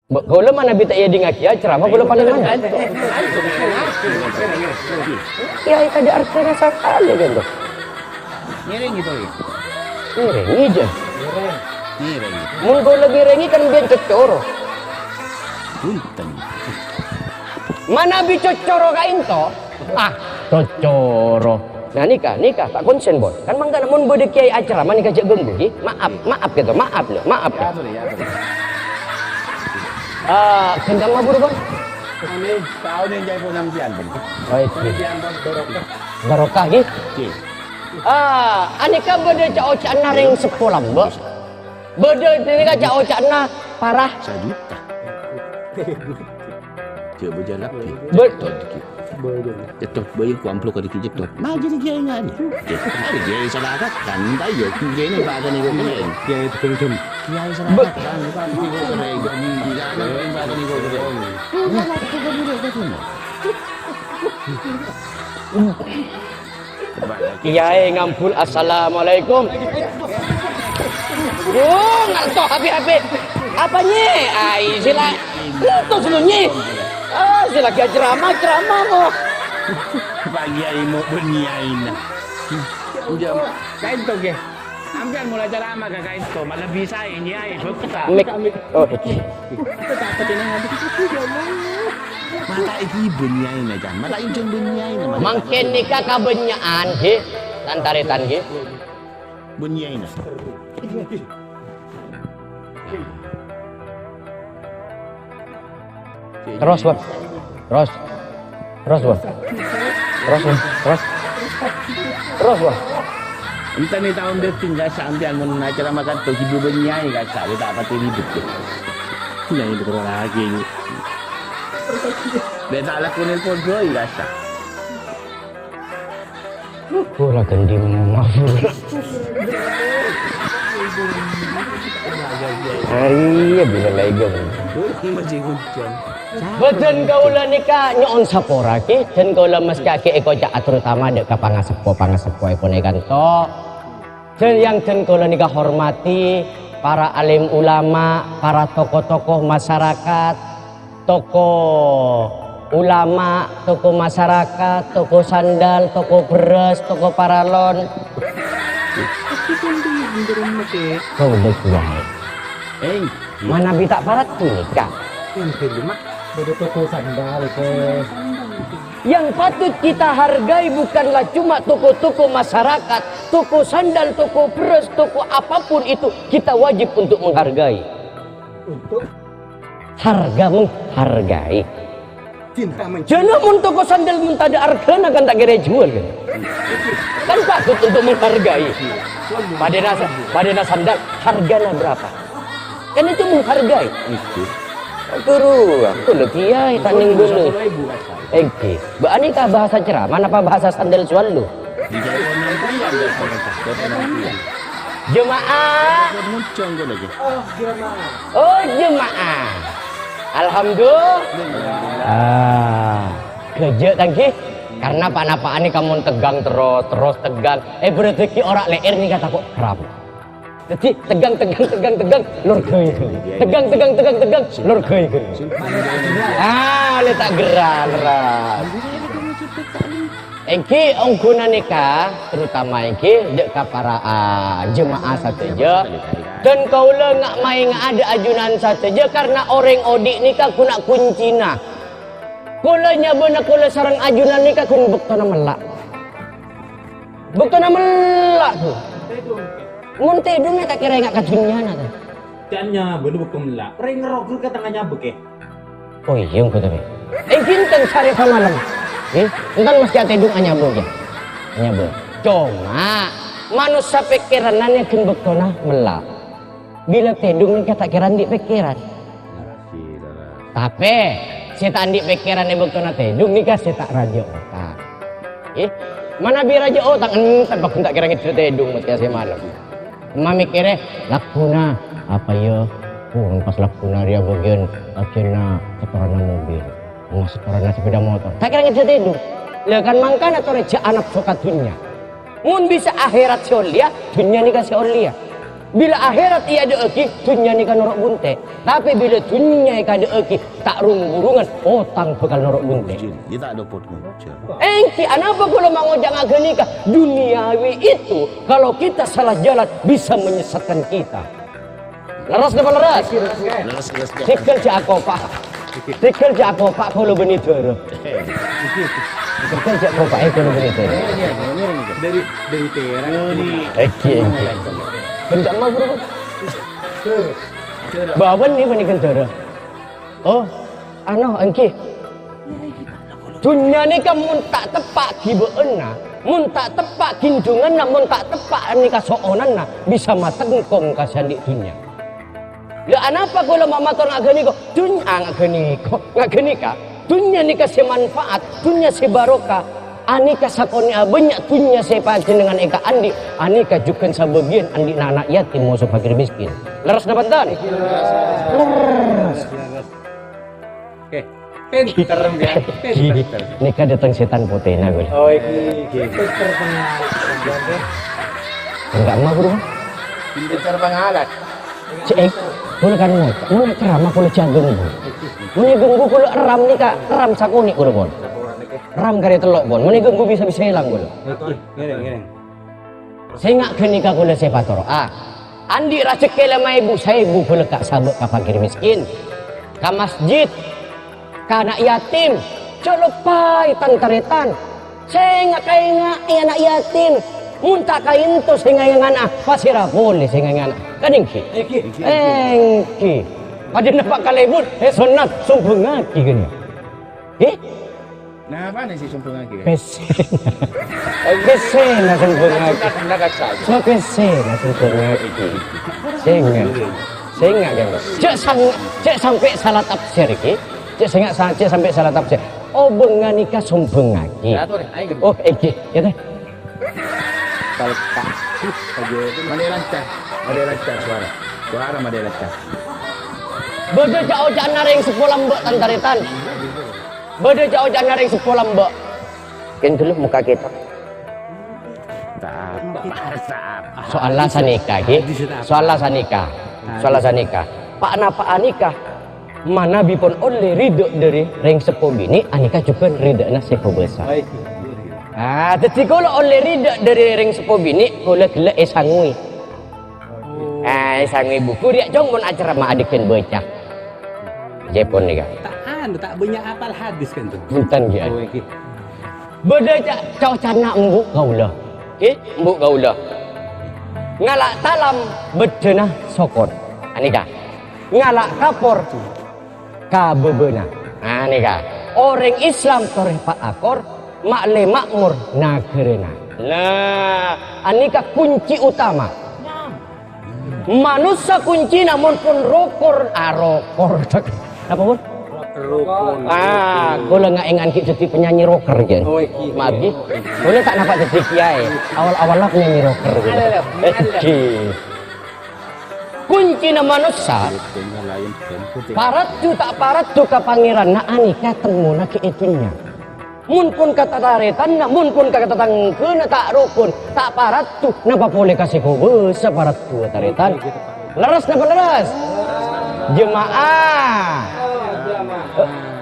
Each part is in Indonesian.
Kalau mana bita iya dingaki ceramah boleh paling mana? Ya tadi artinya sekali gitu. Ngiring gitu ya. Ngiring aja. Ngiring. Mun kau lagi rengi kan biar cocoro. Punten. Mana bi cocoro kain to? Ah, cocoro. Nah nikah tak konsen boy. Kan mangga namun bode kiai acara mana nikah cek gembul ki. Maaf gitu, maaf loh. Kendang mabur boy. Ini tahun yang jaya pun nampian pun. Baik. Nampian pun Barokah ki. Oke. Anika bode cak ocak na ring sekolah mbak. Bode nikah cak ocak na parah. 1 juta. Coba jalan. Betul. Jatuh bayi ku amplop kali jatuh. Mah jadi kiai ngani. Jadi kiai sedekah kan tayo kiai ni baga ni gua kiai. Kiai itu pengen. Kiai sedekah kan baga ni gua kiai. Bila nak baga ni gua kiai. Nah, aku gua ni dah tu. Kiai ngampul assalamualaikum. Ngantuk habis. Apanya? Ai sila. Itu selunya. Sila kia ceramah mo. Bagi ai mo berniain. Jam kain tu ke. Ambil mula ceramah ke kain tu. Malah bisa ini ai bekta. Oh. Kita dapat ini habis itu jalan. Mata iki berniain aja. Mata ini jangan berniain. Mungkin nikah kabenyaan ki. Tantaritan ki. Berniain. Terus bos. Terus bos. Entah ni tahun dia tinggal sampai mau acara makan tu ibu berniain kasa dia tak pati ribut. Yang itu terus lagi. Dia tak lakukan pun joy kasa. Pula kendi mabur. Iya bila lagi. Masih hujan. Betul kaulah nikah nyon sapora ki, dan kaulah mas kaki eko cak terutama dek ke pangasepo eko nekan to. Dan yang dan kaulah nikah hormati para alim ulama, para tokoh-tokoh masyarakat, tokoh ulama, tokoh masyarakat, tokoh sandal, tokoh beras, tokoh paralon. Kau udah kuai. Mana bita parat nikah? Yang patut kita hargai bukanlah cuma toko-toko masyarakat, toko sandal, toko beras, toko apapun itu kita wajib untuk menghargai. Untuk harga menghargai. Jangan mun toko sandal mun tak ada hargana kan tak kira jual kan. Kan patut untuk menghargai. Padena sandal hargana berapa? Kan itu menghargai. Guru, aku le kiai tanding dulu. Engke, ba ani ka bahasa ceramah apa bahasa sandal swalu? Jemaah. Oh, jemaah. Alhamdulillah. Kerja tangki. Karena apa-apa ini kamu tegang terus tegang. Berarti orang leer nih kata kok kram. Jadi tegang lur geuy. Tegang lur geuy. Letak gerak. Engki ongguna nikah terutama engki dek ka para jemaah sateja dan kaula ngak main ada ajunan sateja karena orang odik nikah kuna kuncina. Kula nyabana kula sarang ajunan nikah kun bektona melak. Bektona melak tuh. Mun tedungnya tak kira enggak kajunyana tuh. Jannya belum melak. Ring ngerok ke tengahnya beke. Oh iya engko tadi. Kinten sare malam. Entar mesti tedung anyabo ya. Anyabo. Cuma manusia pikiranannya kun bektona melak. Bila tedung nikah tak kira di pikiran. Tapi saya tak di pikiran ibu kena tedung nikah saya tak raja otak. Mana bi raja otak entar bakun tak kira gitu tedung mesti saya malam. Mami kira lakuna apa ya? Pas lakuna dia bagian akhirnya setoran mobil, setoran sepeda motor. Tak kira gitu tedung. Lah kan mangkana atau reja anak suka dunia. Mun bisa akhirat seolia, dunia nikah seolia. Bila akhirat ia ada eki, dunia ni kan norok bunte. Tapi bila dunia kan ada eki, tak rung-rungan, otang bakal norok bunte. Dia tak ada pot ngocor. Engki, anapa kalau mangojang agak nikah? Duniawi itu, kalau kita salah jalan, bisa menyesatkan kita. Leras dapat leras? Leres. Sikil si aku pak. Sikil si aku pak kalau benih doro. Sikil si aku pak kalau benih doro. Dari terang. Eki. Kendak mau bro. Bawa ni benih doro. Oh, engki. Dunia ni kan mun tak tepak kibeuna, mun tak tepak kinjungan, mun tak tepak ni kasoonan bisa matengkong kasandi dunia. Ya anapa kalau mama ton agani ko dunia ngagani ka dunia ni kasih manfaat dunia si barokah anika sakoni banyak dunia saya pancen dengan eka andi anika jukan sabagian andi anak yatim mau fakir miskin leras dapat tan leras Oke. Pinter ya. Pinter. nika datang setan putih na gue Oh iki. Pinter pengalat. enggak mah bro Pinter pengalat. cek boleh kan mau ceramah kalau jagung bu mau genggu kalau ram nih kak ram sakuni kulo bon ram kare telok bon mau genggu bisa hilang kulo Ngereng. saya nggak kenika kulo sepatoro andi rezeki lama ibu saya ibu kulo kak sabuk kak fakir miskin ke masjid ke anak yatim colopai tantaretan saya nggak kayak anak yatim muntah kain to saya yang anak pasira boleh saya yang anak kadingki engki pada nampak kalebun sonat sumpung ngaki gini Nah, apa nih si sumpung lagi? Pesen sumpung ngaki so pesen sumpung ngaki saya enggak kan cek sampai salah tafsir ki cek sampai salah tafsir oh benganika sumpung ngaki oh engki ya teh Talpak. Mana lancar suara mana lancar. Bede jauh jangan naring sepulang mbak tantaritan. Bede jauh jangan naring sepulang mbak. Kan dulu muka kita. Soal sanika ki. Soal sanika. Pak napa anika? Mana bipun oleh ridho dari ring sepo bini anika juga ridho na sepo besar. Jadi kalau oleh ridho dari ring sepo bini, kalau gelak sangui. Sangui buku dia jong pun acara ma adikin baca. Jepon nih kan. Tak banyak apal hadis kan tuh. Buntan dia. Beda cak cana mbuk gaulah. Mbuk gaulah. Ngalak talam bedena sokon. Anika. Ngalak kapor kabebena. Anika. Orang Islam toreh pak akor. Makle makmur nagerena. Nah, anika kunci utama. Manusia kunci namun pun rokor. Apa pun? Rokor. Kalau nggak ingat kita jadi penyanyi rocker jen. Magi. Boleh tak nampak jadi kiai. Awal-awal lah penyanyi rocker. Kunci na manusia. Parat tu tak parat tu ke pangeran. Nah anika temu na keitunya. Mun pun kata taretan, mun pun kata tangkeun tak rukun, tak parat tuh, napa boleh kasih kubus parat tuh taretan. Leres napa leres? Jemaah.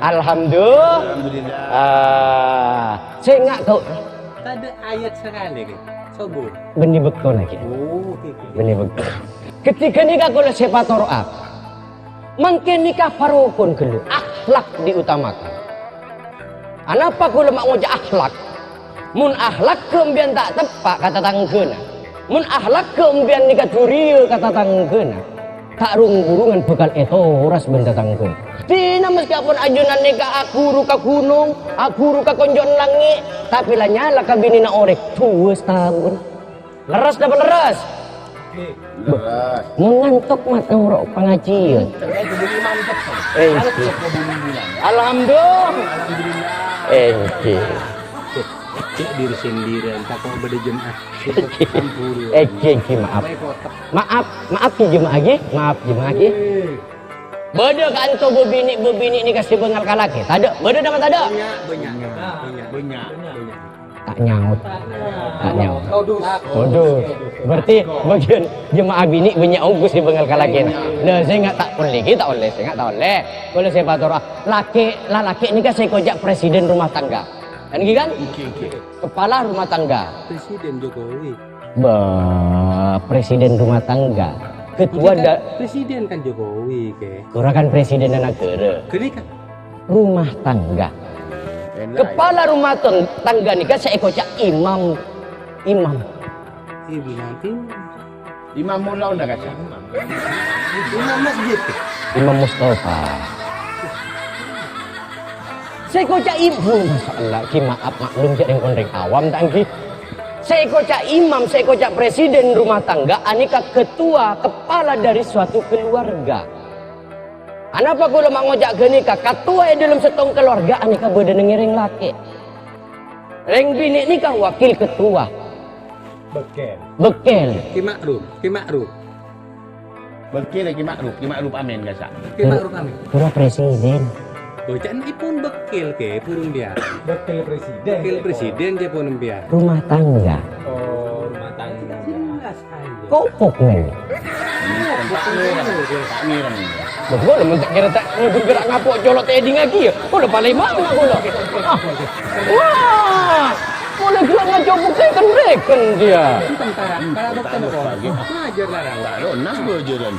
Alhamdulillah. Saya enggak kau. Tak ada ayat sekali kan. Sobur. Benih betul lagi. Benih betul. Ketika nikah kalau sepatoroa, mungkin nikah parukun kelu, akhlak diutamakan. Anapa kula mak ngoja akhlak? Mun akhlak keumbian tak tepak kata tangkeuna. Mun akhlak keumbian nikah curieu kata tangkeuna. Tak rung-rungan bekal etoras benda tangkeun. Tina meskipun ajunan nikah aku ruka gunung, aku ruka konjon langit, tapi lah nyala ka binina orek 2 tahun. Leres dapat leres. Leres. Mun ngantuk mat ngorok pengajian. Alhamdulillah. Cek diri sendiri, tak kau beda jemaah. Maaf ki jemaah ge, maaf jemaah ge. Beda kan tu bebini ni kasih bengal kalake. Tak ada, beda dapat tak ada. Banyak. Tak nyaut. Tak nyaut. Waduh. Berarti bagian jemaah bini banyak ongkos di bengal kalakin. Nah, saya nggak tak boleh, kita oleh, saya nggak tak oleh. Kalau saya batur, laki ini kan saya kojak presiden rumah tangga. Kan gitu kan? Kepala rumah tangga. Presiden Jokowi. Presiden rumah tangga. Ketua Presiden kan Jokowi ke. Kurang kan presiden negara. Kini kan Rumah tangga. Kepala rumah tangga nih kan saya kocak imam. ibu nanti Imam Mula udah kasih. imam masjid. Imam Mustafa. Saya kocak ibu, masya Allah, maaf maklum jadi kondeng awam tangki. Saya kocak imam, saya kocak presiden rumah tangga, anika ketua, kepala dari suatu keluarga. Anapa kalau mak ngojak genika, ketua dalam setong keluarga, anika beda ngiring laki. Reng bini nikah wakil ketua. Bekel. Ki Ma'ruf. Bekil lagi makruf amin gak sah. Ki Ma'ruf kami. Pura presiden. Bocah ini pun bekil ke purun dia. Wakil presiden. Wakil presiden dia pun dia. Rumah tangga. Oh, rumah tangga. Jelas aja. Kopok nih. Tempat mireng. Betul, mentak kira tak bergerak ngapok colok teding lagi ya. Kau udah paling mana kau lah. Wah, boleh gerak ngacopok saya kan reken dia. Tentara. Kalau dokter kok. Ngajar larang. Tak lo nas bojoran.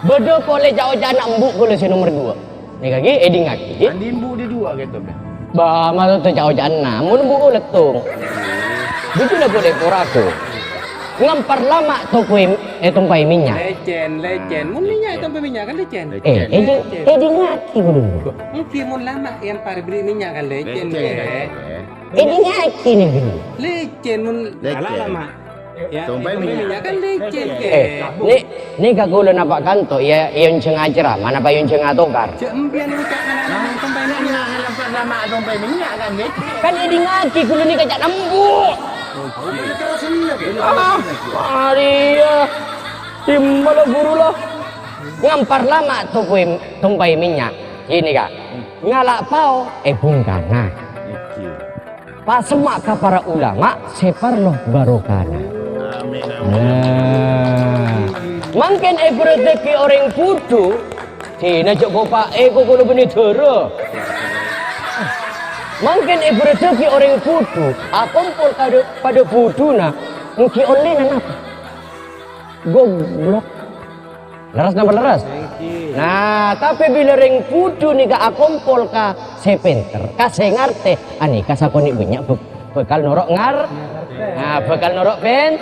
Bedo boleh jauh anak embuk boleh si nomor 2. Nih kaki eding lagi. Andin bu dia dua gitu. Bah, masa tu jauh anak. Mau embuk kau letung. Itu dah boleh poraku. Ngampar lama tungpai minyak. Lecen. Mun minyak itu minyak kan lecen. Eding lagi kau dulu. Mungkin mun lama yang pari beli minyak kan lecen ke. Eding lagi nih dulu. Lecen mun lama. Ya, Tumpai minyak kan lecen ke. Ni kagulo na pak kanto ya yung acara mana pa yung atokar. Cembian ucap anak sampai minyak. Halampan lama tumpai minyak kan gitu. Kan eding lagi kulo ni kajak nembuk. Maria, timbal guru lah. Ngampar lama tumpai minyak. Ini kak, ngalak pau bungkana. Pas semak ka para ulama separloh barokana. Amin. Mungkin berarti orang putu, tina jok bapak kulo benih dera. Mungkin berarti orang putu, kumpul pada putu na, mungkin oleh apa? Goblok. Leras nama leras. Nah, tapi bila ring putu ni ka kumpul ka sepenter, ka sengarte, ani ka sakoni banyak bekal norok ngar. Nah, bekal norok pen.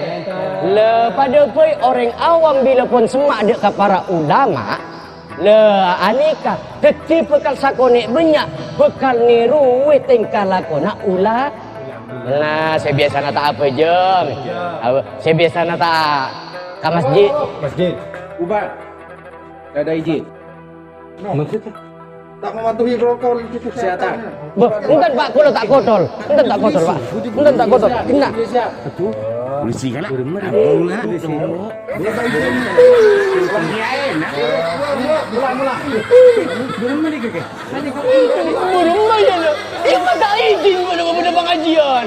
Le pada poi orang awam bila pun semak dek ka para ulama, le anika teti bekal sakoni banyak bekal niru we tingkah lakona ula. Nah, saya biasa nata apa jam? Saya biasa nata ke masjid. Ubat. Ada izin. Maksudnya? Tak mematuhi protokol kesehatan. Entar Pak, kalau tak kotor. Entar tak kotor, Pak. Entar tak kotor. Kena. Polisi kan? Burung aja lo. Yang tak izin pada pengajian.